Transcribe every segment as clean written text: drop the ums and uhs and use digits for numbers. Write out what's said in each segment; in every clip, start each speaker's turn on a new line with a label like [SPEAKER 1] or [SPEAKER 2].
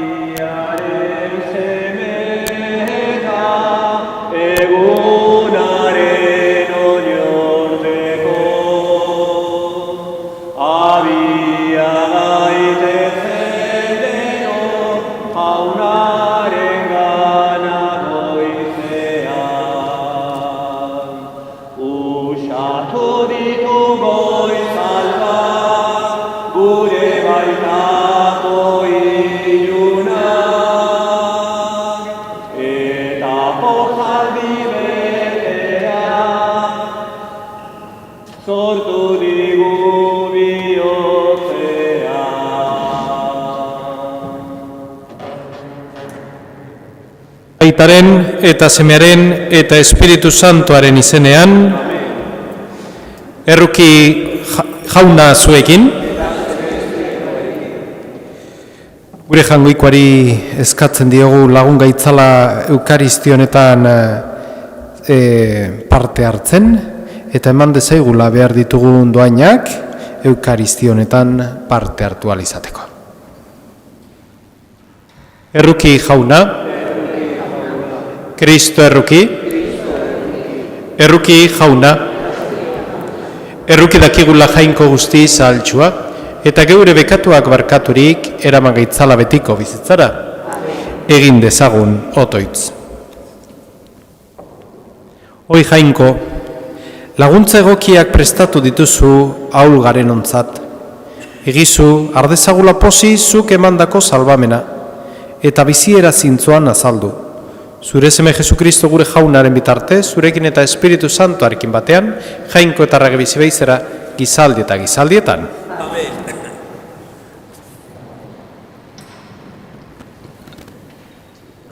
[SPEAKER 1] Argiaren semeta, egunaren oinordeko, abia gaitezen denok, jaunaren gana goizean. Usatu ditu goizalba, gure baitako ilunak, eta pozaldi betean, sortu digu bihotzean.
[SPEAKER 2] Aitaren eta Semearen eta Espiritu Santuaren izenean, erruki jauna zuekin, gure jangoikoari eskatzen diogu lagun gaitzala Eukaristionetan parte hartzen, eta eman dezaigula behar ditugun doainak Eukaristionetan parte hartu ahal izateko. Erruki jauna, Kristo erruki, erruki jauna, erruki dakigula jainko guzti zahaltsua, eta geure bekatuak barkaturik eraman gaitzala betiko bizitzara, egin dezagun otoitz. Hoi jainko, laguntza egokiak prestatu dituzu ahul garen ontzat. Egizu, ardezagula posi zuk emandako salbamena, eta biziera zintzoan azaldu. Zure seme Jesukristo gure jaunaren bitarte, zurekin eta Espiritu Santuarekin batean, jainko eta rage bizi beizera gizaldi eta gizaldietan.
[SPEAKER 3] Amen.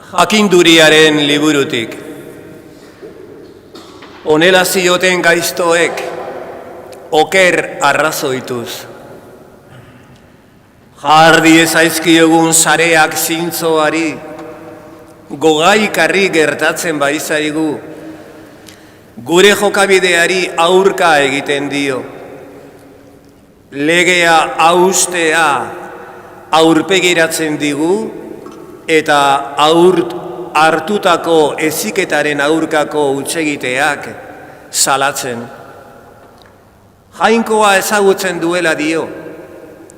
[SPEAKER 3] Jakinduriaren liburutik. Honela zioten gaiztoek, oker arrazoituz. Jardi ezaizkiogun sareak zintzoari, gogaikarri gertatzen baizaigu, gure jokabideari aurka egiten dio. Legea haustea aurpegiratzen digu, eta hartutako heziketaren aurkako hutsegiteak salatzen. Jainkoa ezagutzen duela dio,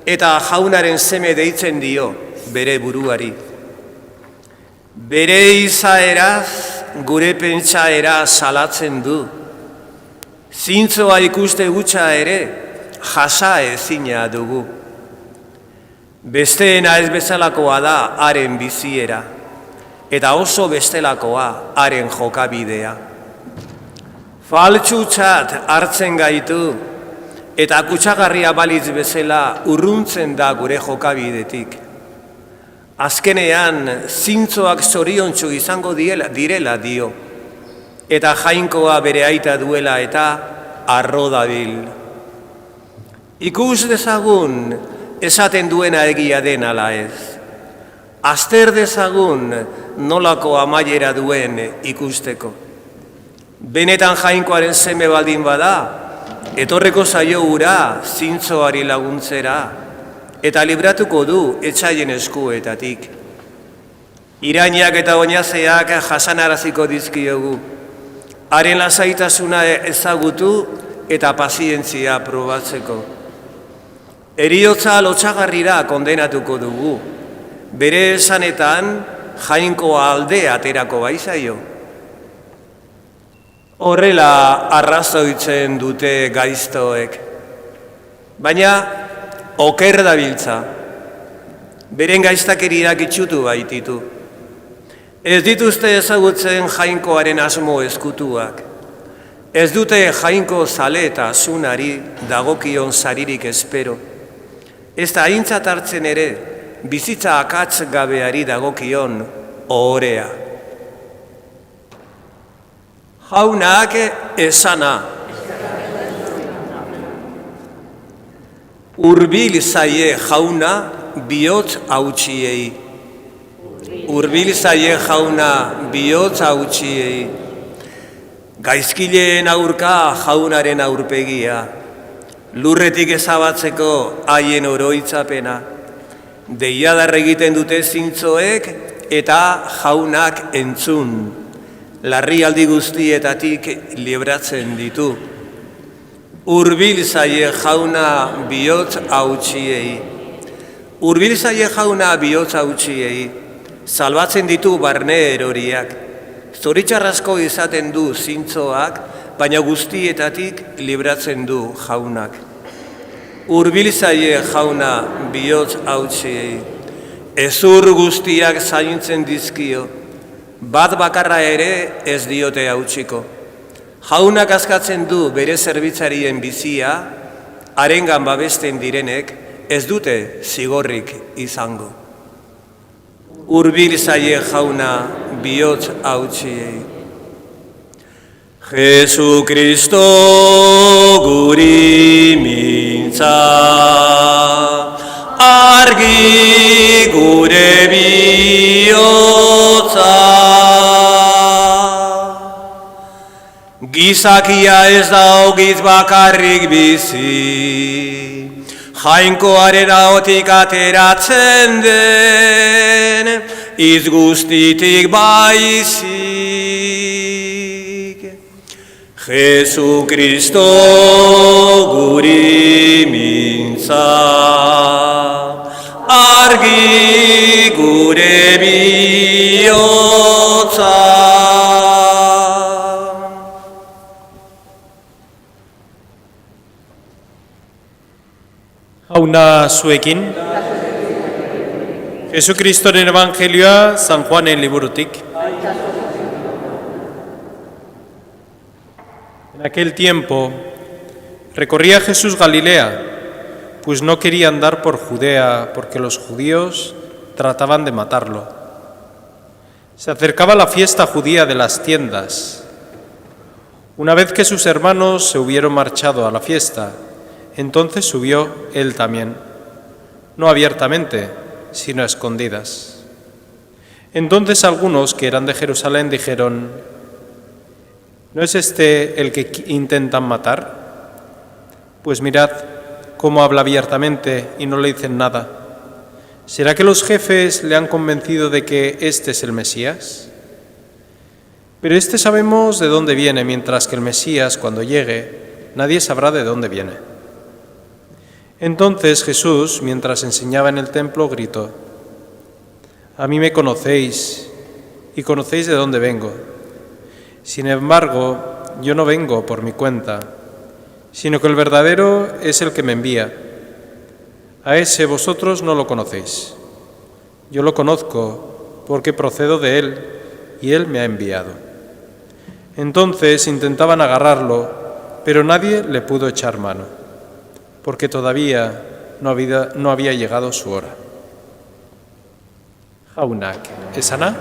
[SPEAKER 3] eta jaunaren seme deitzen dio bere buruari. Bere izaeraz, gure pentsaera salatzen du. Zintzoa ikuste gutxa ere, jasa ezina dugu. Besteena ez bezalakoa da haren biziera, eta oso bestelakoa haren jokabidea. Faltsutzat hartzen gaitu, eta kutsagarria balitz bezala urruntzen da gure jokabidetik. Azkenean, zintzoak zoriontsu izango direla dio, eta jainkoa bere aita duela eta arro dabil. Ikus dezagun esaten duena egia den ala ez. Azter dezagun nolako amaiera duen ikusteko. Benetan jainkoaren seme baldin bada, etorreko zaio ura zintzoari laguntzera, eta libratuko du etsaien eskuetatik. Irainak eta oinazeak jasanaraziko dizkiogu, haren lasaitasuna ezagutu eta pazientzia probatzeko. Heriotza lotsagarrira kondenatuko dugu, bere esanetan jainkoa alde aterako baizaio. Horrela arrazoitzen dute gaiztoek, baina oker dabiltza, beren gaiztakeriak itxutu baititu. Ez dituzte ezagutzen jainkoaren asmo ezkutuak. Ez dute jainko zale eta asunari dagokion saririk espero. Ez da aintzat hartzen ere, bizitza akats gabeari dagokion ohorea. Jaunak esana. Hurbil zaie jauna bihotz hautsiei. Hurbil zaie jauna bihotz hautsiei. Gaizkileen aurka jaunaren aurpegia, lurretik ezabatzeko haien oroitzapena, deiadar egiten dute zintzoek eta jaunak entzun, larrialdi guztietatik libratzen ditu. Hurbil zaie jauna bihotz hautsiei. Hurbil zaie jauna bihotz hautsiei, salbatzen ditu barne eroriak. Zoritxarrazko izaten du zintzoak, baina guztietatik libratzen du jaunak. Hurbil zaie jauna bihotz hautsiei. Ezur guztiak zaintzen dizkio, bat bakarra ere ez diote hautsiko. Jaunak askatzen du bere zerbitzarien bizia, harengan babesten direnek ez dute zigorrik izango. Hurbil zaie jauna bihotz hautsiei. Jesukristo guri mintza, argi gure bihotza. Gizakia ez daugit bakarrik bizi, Jainkoaren ahotik ateratzen den, hitz guztitik baizik. Jesukristo guri mintza, argi gure bihotza.
[SPEAKER 2] Jauna zuekin, Jesukristoren Evangelioa San Juanen liburutik. En aquel tiempo recorría Jesús Galilea, pues no quería andar por Judea, porque los judíos trataban de matarlo. Se acercaba la fiesta judía de las tiendas. Una vez que sus hermanos se hubieron marchado a la fiesta, entonces subió él también, no abiertamente, sino a escondidas. Entonces algunos que eran de Jerusalén dijeron: ¿no es este el que intentan matar? Pues mirad cómo habla abiertamente y no le dicen nada. ¿Será que los jefes le han convencido de que este es el Mesías? Pero este sabemos de dónde viene, mientras que el Mesías, cuando llegue, nadie sabrá de dónde viene. Entonces Jesús, mientras enseñaba en el templo, gritó: a mí me conocéis y conocéis de dónde vengo. Sin embargo, yo no vengo por mi cuenta, sino que el verdadero es el que me envía. A ese vosotros no lo conocéis. Yo lo conozco porque procedo de él y él me ha enviado. Entonces intentaban agarrarlo, pero nadie le pudo echar mano, porque todavía no había llegado su hora. Jaunak, esana?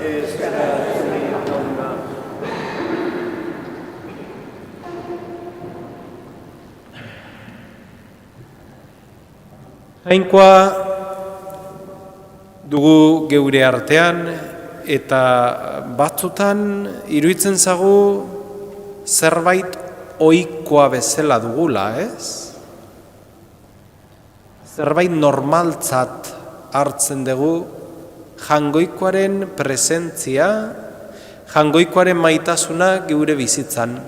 [SPEAKER 2] Jainkoa dugu geure artean, eta batzutan iruditzen zagu zerbait ohikoa bezala dugula, ez? Zerbait normaltzat hartzen dugu, jangoikoaren presentzia, jangoikoaren maitasuna geure bizitzan.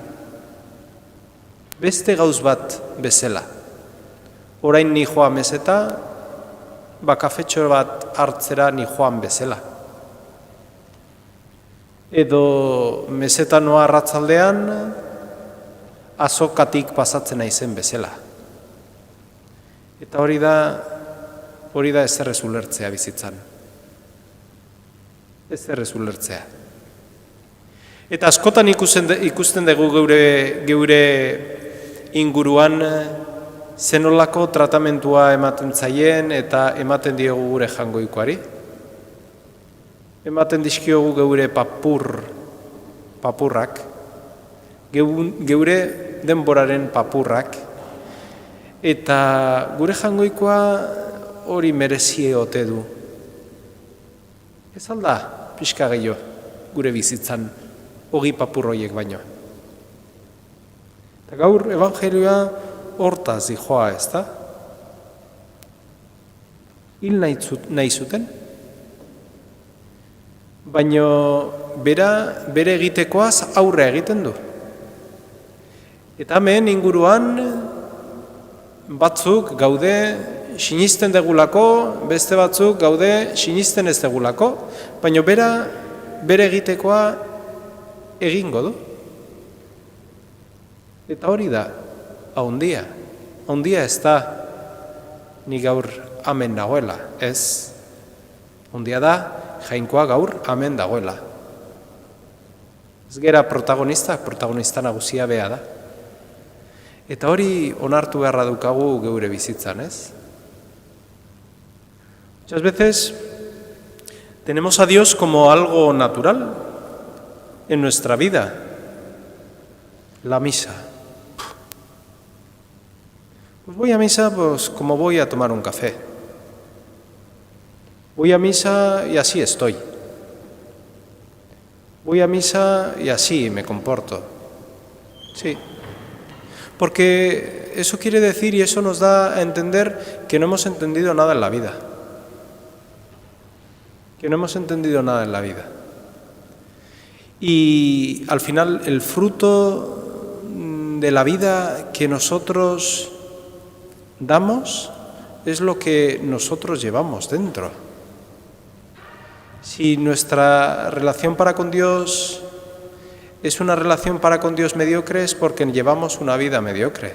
[SPEAKER 2] Beste gauz bat bezala. Orain ni joan bezeta, kafetxo bat hartzera ni joan bezala. Edo meseta noa arratzaldean, azokatik pasatzen naizen bezala. Eta hori da ezer ez ulertzea bizitzan. Ezer ez ulertzea. Eta askotan ikusten dugu geure inguruan zenolako tratamentua ematen zaien eta ematen diogu gure jangoikoari. Ematen dizkiogu geure papurrak, geure denboraren papurrak, Eta gure jangoikoa hori merezie ote du. Ez alda, pixka gehiago, gure bizitzan, ogi papurroiek baino. Eta gaur evangelioa hortaz dijoa, ez da? Hil nahi zuten, baino bere egitekoaz aurre egiten du. Eta hemen inguruan batzuk gaude sinisten degulako, beste batzuk gaude sinisten ez degulako, baino bere egitekoa egingo du. Eta hori da, haundia ez da ni gaur amen dagoela, ez. Haundia da, jainkoa gaur amen dagoela. Ez gera protagonista nagusia bea da. Eta hori onartu beharra dukagu geure bizitzan, ez? Muchas veces tenemos a Dios como algo natural en nuestra vida. La misa. Pues voy a misa pues como voy a tomar un café. Voy a misa y así estoy. Voy a misa y así me comporto. Sí. Porque eso quiere decir y eso nos da a entender que no hemos entendido nada en la vida. Que no hemos entendido nada en la vida. Y al final el fruto de la vida que nosotros damos es lo que nosotros llevamos dentro. Si nuestra relación para con Dios es una relación para con Dios mediocre, es porque llevamos una vida mediocre.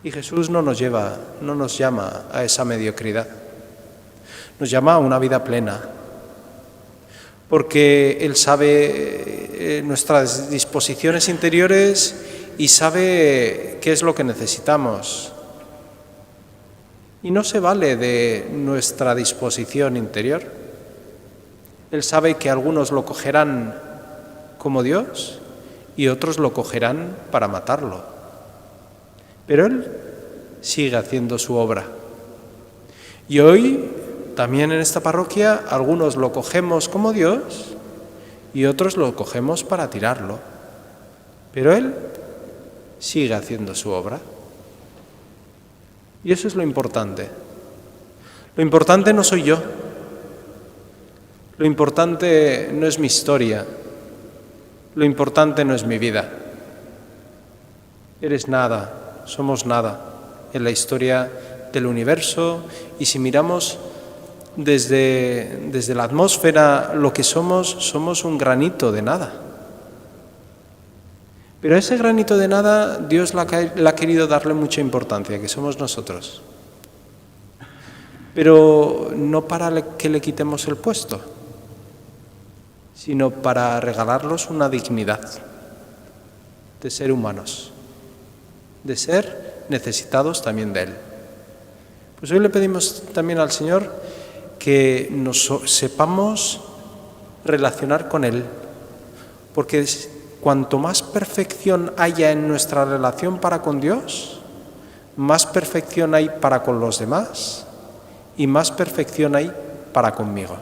[SPEAKER 2] Y Jesús no nos llama a esa mediocridad. Nos llama a una vida plena. Porque Él sabe nuestras disposiciones interiores y sabe qué es lo que necesitamos. Y no se vale de nuestra disposición interior. Él sabe que algunos lo cogerán como Dios y otros lo cogerán para matarlo. Pero Él sigue haciendo su obra. Y hoy, también en esta parroquia, algunos lo cogemos como Dios y otros lo cogemos para tirarlo. Pero Él sigue haciendo su obra. Y eso es lo importante. Lo importante no soy yo. Lo importante no es mi historia. Lo importante no es mi vida. Eres nada, somos nada en la historia del universo, y si miramos desde la atmósfera lo que somos un granito de nada. Pero a ese granito de nada Dios le ha querido darle mucha importancia, que somos nosotros. Pero no para que le quitemos el puesto, sino para regalarlos una dignidad de ser humanos, de ser necesitados también de Él. Pues hoy le pedimos también al Señor que nos sepamos relacionar con Él, porque cuanto más perfección haya en nuestra relación para con Dios, más perfección hay para con los demás y más perfección hay para conmigo.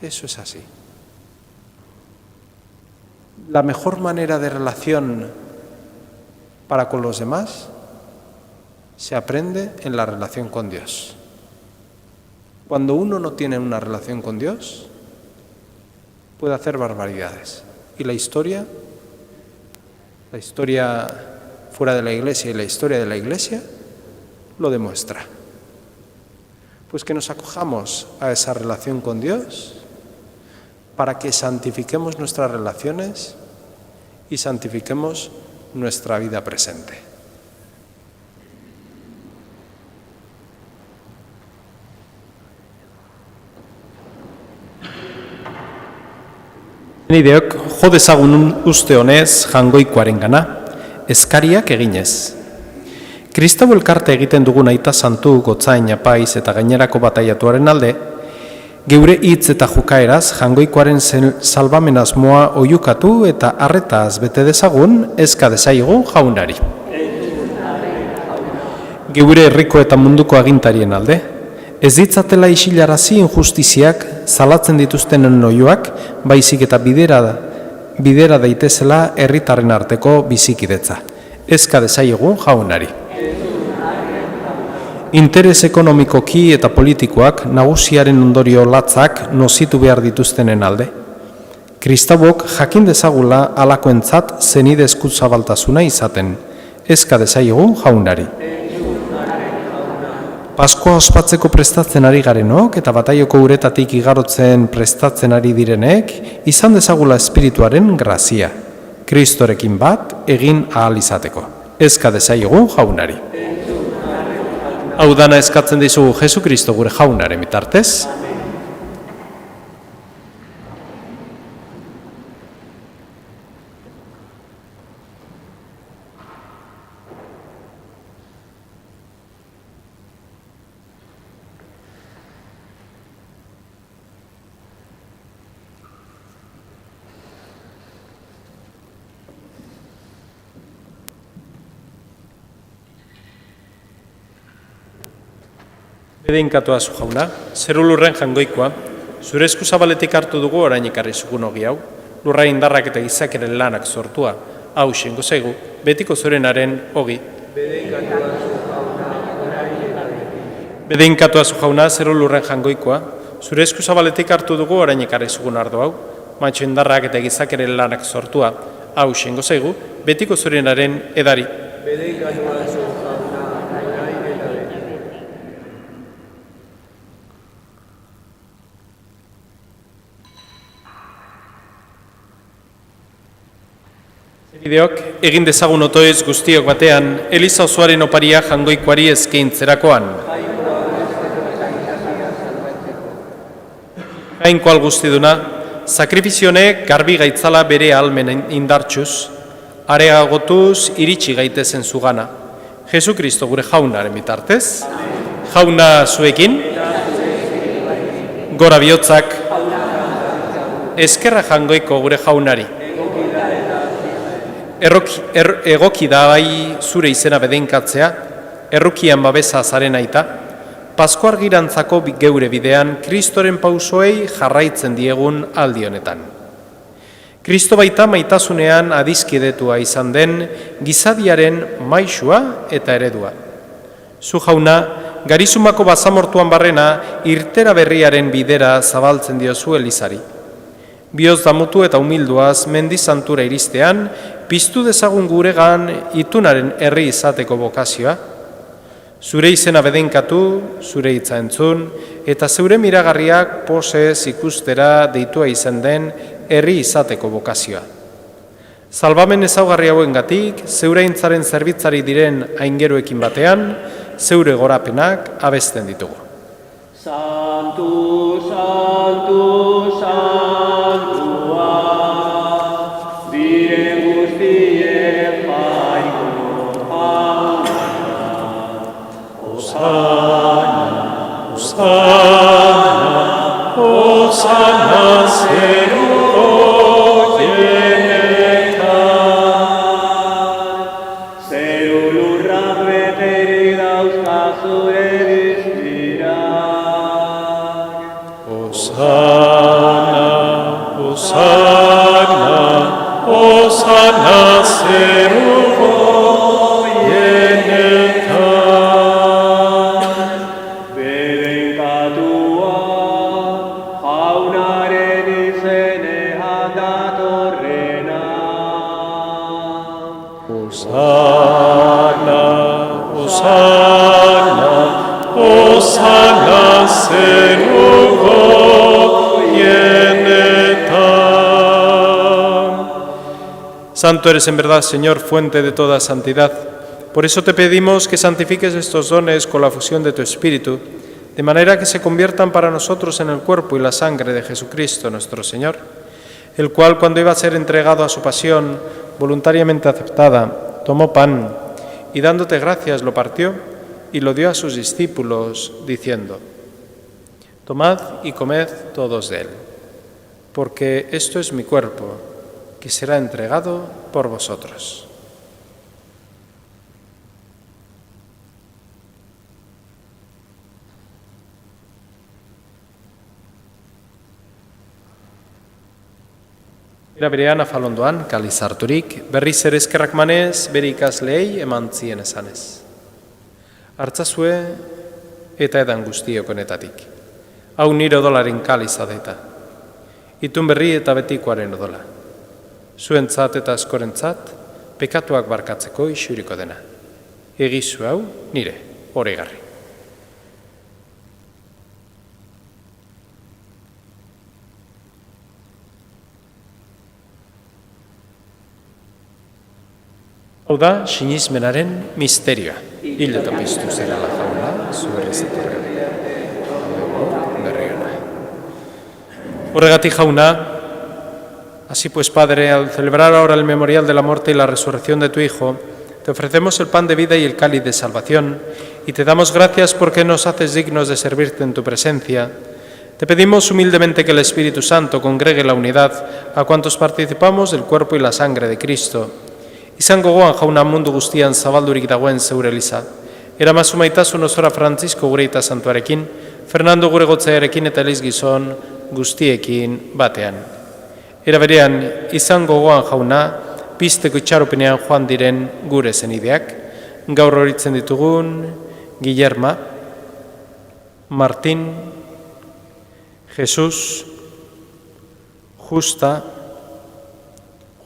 [SPEAKER 2] Eso es así. La mejor manera de relación para con los demás se aprende en la relación con Dios. Cuando uno no tiene una relación con Dios, puede hacer barbaridades. Y la historia fuera de la Iglesia y la historia de la Iglesia lo demuestra. Pues que nos acojamos a esa relación con Dios para que santifiquemos nuestras relaciones y santifiquemos nuestra vida presente. Nideok jo dezagun uste honez jangoikoarengana, eskariak eginez. Kristau elkarte egiten dugun aita santu, gotzain, apaiz eta gainerako bataiatuaren alde, geure hitz eta jukaeraz jangoikoaren salbamen asmoa oiukatu eta arretaz bete dezagun eska desaigu jaunari. geure herriko eta munduko agintarien alde, ez ditzatela isilarazi injustiziak zalatzen dituztenen oioak, baizik eta bidera daitezela herritarren arteko bizikidetza. Eska dezaiegun jaunari. Interes ekonomikoki eta politikoak nagusiaren ondorio latzak nozitu behar dituztenen alde. Kristauok jakin dezagula alakoentzat zenide eskutzabaltasuna izaten. Eska dezaiegun jaunari. Paskoa ospatzeko prestatzen ari garenok eta bataioko uretatik igarotzen prestatzen ari direnek izan dezagula espirituaren grazia. Kristorekin bat egin ahal izateko. Eska dezaiegun jaunari. Hau dana eskatzen dizugu Jesu Kristo gure jaunaren bitartez. Bedeinkatu azu jauna, zeru lurren jangoikoa, zure esku zabaletik hartu dugu orain ekarri zugun ogi hau, lurra indarrak eta gizakeren lanak sortua, hau xengo zaigu, betiko zurenaren ogi. Bedeinkatu azu jauna, zeru lurren jangoikoa, zure esku zabaletik hartu dugu orain ekarri zugun ardo hau, matxo indarrak eta gizakeren lanak sortua, hau xengo zaigu, betiko zurenaren edari. Bideok, egin dezagun otoez guztiok batean, Eliza osoaren oparia jangoikoari eskaintzerakoan. Jainko algustiduna, sakrifizionek garbi gaitzala bere ahalmen indartxuz, areagotuz iritsi gaitezen zugana. Jesu Kristo gure jaunaren bitartez, jauna zuekin, gora bihotzak, eskerra jangoiko gure jaunari. Egoki da bai zure izena bedeinkatzea, errukian babesa zaren aita, Pasko argirantzako geure bidean Kristoren pausoei jarraitzen diegun aldi honetan. Kristo baita maitasunean adizkidetua izan den gizadiaren maisua eta eredua. Zu jauna, garizumako bazamortuan barrena irtera berriaren bidera zabaltzen diozu Elizari. Bioz damutu eta humilduaz mendizantura iristean, piztu dezagun guregan itunaren herri izateko bokazioa. Zure izena bedeinkatu, zure hitza entzun, eta zeure miragarriak posez ikustera deitua izan den herri izateko bokazioa. Salbamen ezaugarri hauengatik, zeure aintzaren zerbitzari diren aingeroekin batean, zeure gorapenak abesten ditugu.
[SPEAKER 1] Santu, santu, santua, diren guztien jainko jauna. Osana, Osana, Osana zeruko jenetan. Zeru lurrak beterik dauzka zure Osana zeruko jenetan. Bedeinkatua jaunaren izenean datorrena. Osana, Osana, Osana zeruko
[SPEAKER 2] Santo eres en verdad, Señor, fuente de toda santidad. Por eso te pedimos que santifiques estos dones con la fusión de tu Espíritu, de manera que se conviertan para nosotros en el cuerpo y la sangre de Jesucristo, nuestro Señor, el cual, cuando iba a ser entregado a su pasión, voluntariamente aceptada, tomó pan y, dándote gracias, lo partió y lo dio a sus discípulos, diciendo: Tomad y comed todos de él, porque esto es mi cuerpo, que será entregado por vosotros. Era berean afalondoan, kaliz harturik, berriz ere eskerrak manez, bere ikasleei eman zien esanez. Hartzazue eta edan guztiok honetatik. Hau nire odolaren kaliza deta. Itun berri eta betikoaren odola. Zuentzat eta askorentzat, pekatuak barkatzeko isuriko dena. Egizu hau nire, oregarri. Hau da, sinismenaren misterioa. Hil eta piztu zerala jauna, zuberriz etorre. Berriona. Horregatik jauna, así pues, Padre, al celebrar ahora el memorial de la muerte y la resurrección de tu Hijo, te ofrecemos el pan de vida y el cáliz de salvación, y te damos gracias porque nos haces dignos de servirte en tu presencia. Te pedimos humildemente que el Espíritu Santo congregue la unidad a cuantos participamos del cuerpo y la sangre de Cristo. Izan gogoan jauna mundu guztian zabaldurik dagoen zeure eliza. Eramazu maitasun osora Francisco gure eta santuarekin, Fernando gure gotzearekin eta eliz gizon guztiekin batean. Era berean, izan gogoan jauna, pizteko itxaropenean joan diren gure zenideak, gaur horitzen ditugun Guillerma, Martín, Jesús, Justa,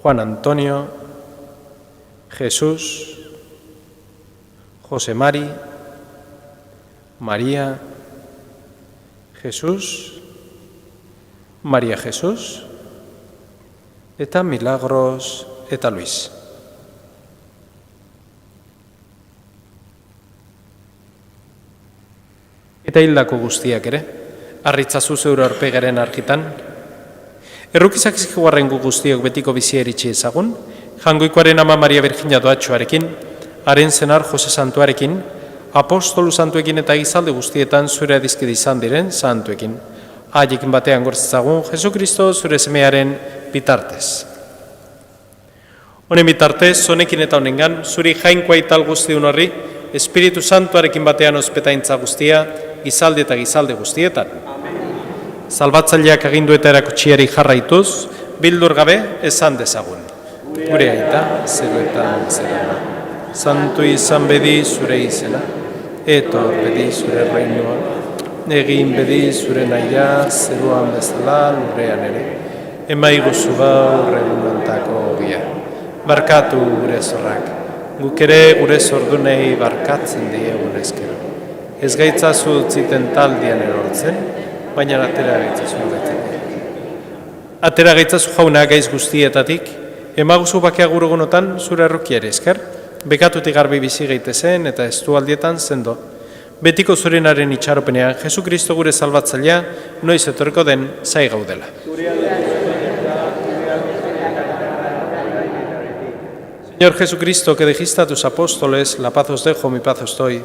[SPEAKER 2] Juan Antonio, Jesús, José Mari, María, Jesús, María Jesús, eta Milagros eta Luis. Eta hildako guztiak ere, harritzazu zeure aurpegaren argitan. Errukizak izkigarren gu guztiok betiko bizia eritxe ezagun, Jangoikoaren ama Maria Virginia doatxoarekin, haren zenar Jose Santuarekin, apostolu santuekin eta gizalde guztietan zure adizkide izan diren santuekin. Haiekin batean gortzagun, Jesu Kristo zure semearen bitartez. Honen bitartez, honekin eta honengan, zuri jainkoa ital guztiun horri, Espiritu Santuarekin batean ospetaintza guztia, gizalde eta gizalde guztietan. Salbatzaileak agindu eta erakutsiari jarraituz, bildur gabe esan dezagun. Gure aita, zeruetan zerana. Santu izan bedi zure izena, etor bedi zure reinua, egin bedi zure naia, zeruan bezala lurrean ere, emaiguzu bau regunantako ogia. Barkatu gure zorrak, guk ere gure zordunei barkatzen diegun ezkero. Ez gaitzazu utziten taldian erortzen, baina atera gaitzazu bete. Atera gaitzazu jauna gaiz guztietatik, emaguzu bakea gurugunotan zure errokiari esker, bekatutik garbi bizi gaitezen eta estu aldietan zendo. Betiko zurenaren itxaropenean, Jesu Kristo gure salbatzailea, noiz etorriko den zai gaudela. Señor Jesucristo, que dijiste a tus apóstoles, la paz os dejo, mi paz os doy,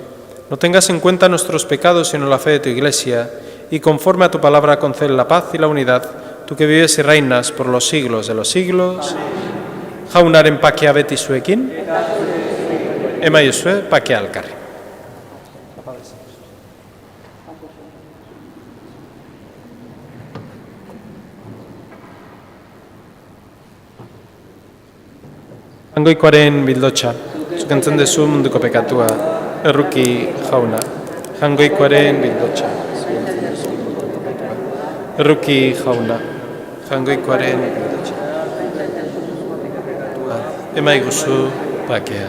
[SPEAKER 2] no tengas en cuenta nuestros pecados, sino la fe de tu Iglesia, y conforme a tu palabra concede la paz y la unidad, tú que vives y reinas por los siglos de los siglos. Jaunaren pakea beti zuekin, emaiozue pakea alkarri. Jangoikoaren bildotxa, zukentzen dezu munduko pekatua, erruki jauna. Jangoikoaren bildotxa, erruki jauna. Jangoikoaren bildotxa. Emaiguzu bakea.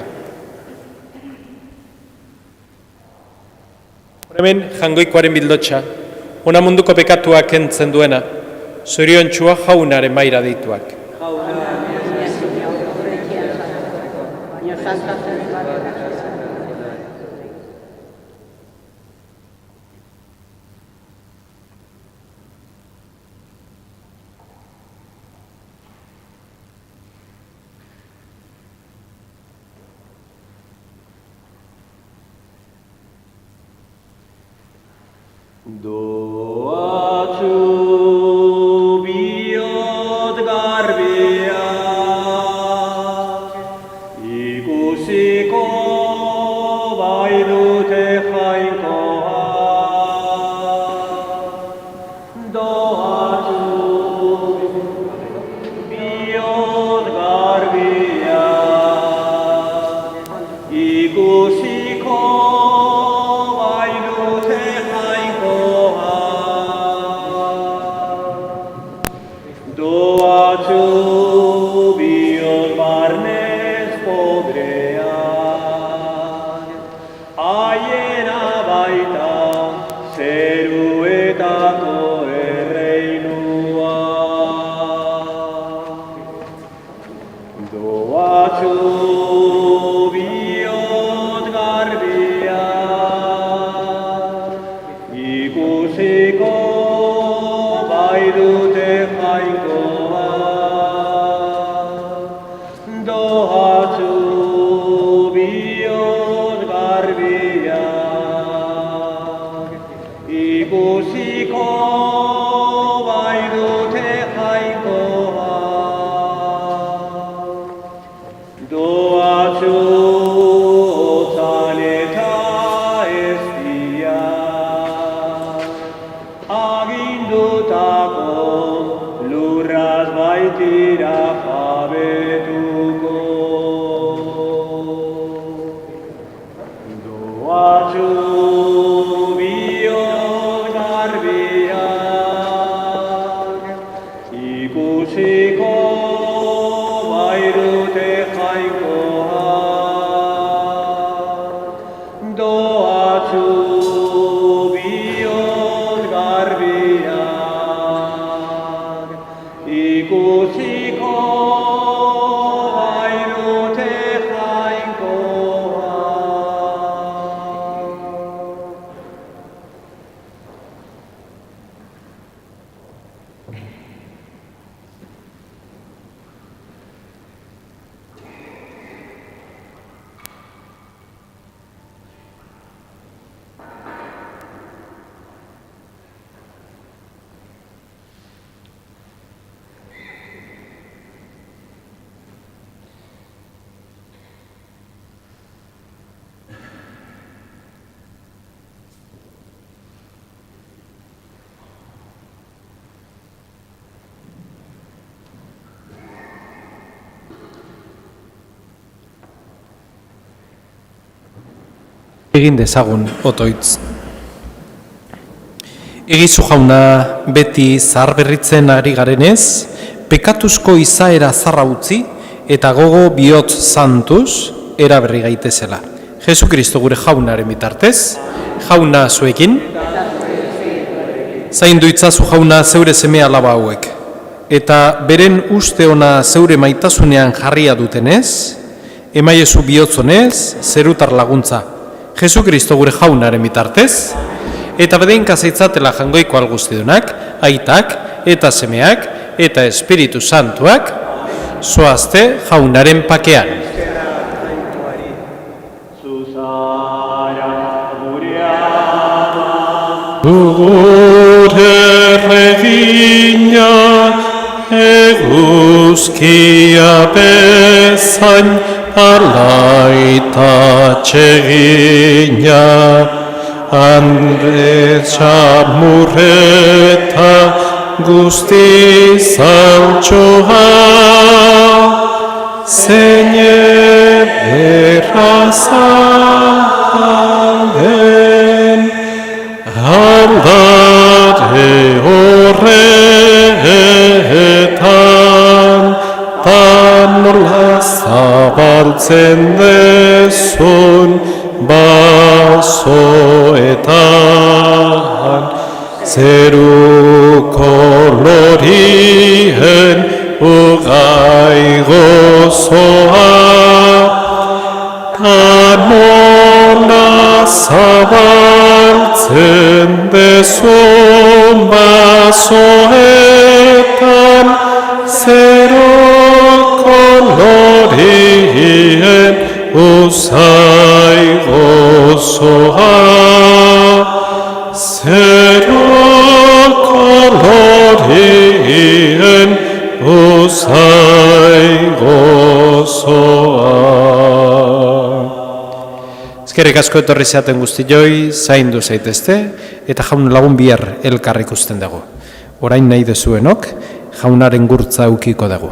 [SPEAKER 2] Hemen jangoikoaren bildotxa, ona munduko pekatuak kentzen duena, zoriontxua jaunaren maira deituak.
[SPEAKER 1] Doatxu biot garbia, ikusiko bai dute jainkoa. Doatxu biot ikusiko baitute jainkoa. Doatzu bihotz barnez podreak, haiena baita zeruetako erreinua. Doatzu bihotz garbiak, ikusiko baitute jainkoa. Doatzu bihotz garbiak, ikusiko baitute jainkoa. Doatzu otzan eta eztiak, agindutako lurraz baitira jabetuko. Doatzu bihotz garbiak, ikusiko baitute jainkoa. Doatzu bihotz garbiak, ikusiko baitute jainkoa.
[SPEAKER 2] Egin dezagun otoitz. Egizu jauna beti zaharberritzen ari garenez, pekatuzko izaera zarra utzi eta gogo bihotz santuz eraberri gaitezela. Jesu Kristo gure jaunaren bitartez, jauna zuekin, zaindu itzazu jauna zeure seme alaba hauek, eta beren uste ona zeure maitasunean jarria dutenez, emaiezu bihotzonez zerutar laguntza. Jesu Kristo gure jaunaren bitartez, eta bedeinka zeitzatela jangoiko alguztidunak, aitak eta semeak eta Espiritu Santuak, zoazte jaunaren pakean. Gure regina eguzkia bezain alaita txegina, Andrez Txamurreta guzti zaltxoa, zein errazaren aldare horretan, nola zabaltzen dezun basoetan, zeru kolorien ugai gozoa, nola zabaltzen dezun basoetan, zeru kolorien uzai gozoa, zeru kolorien uzai gozoa. Ezkerrik asko etorri zeaten guztioi, zaindu zaitezte, eta jaun lagun bihar elkar ikusten dago. Orain nahi dezuenok, jaunaren gurtza eukiko dago.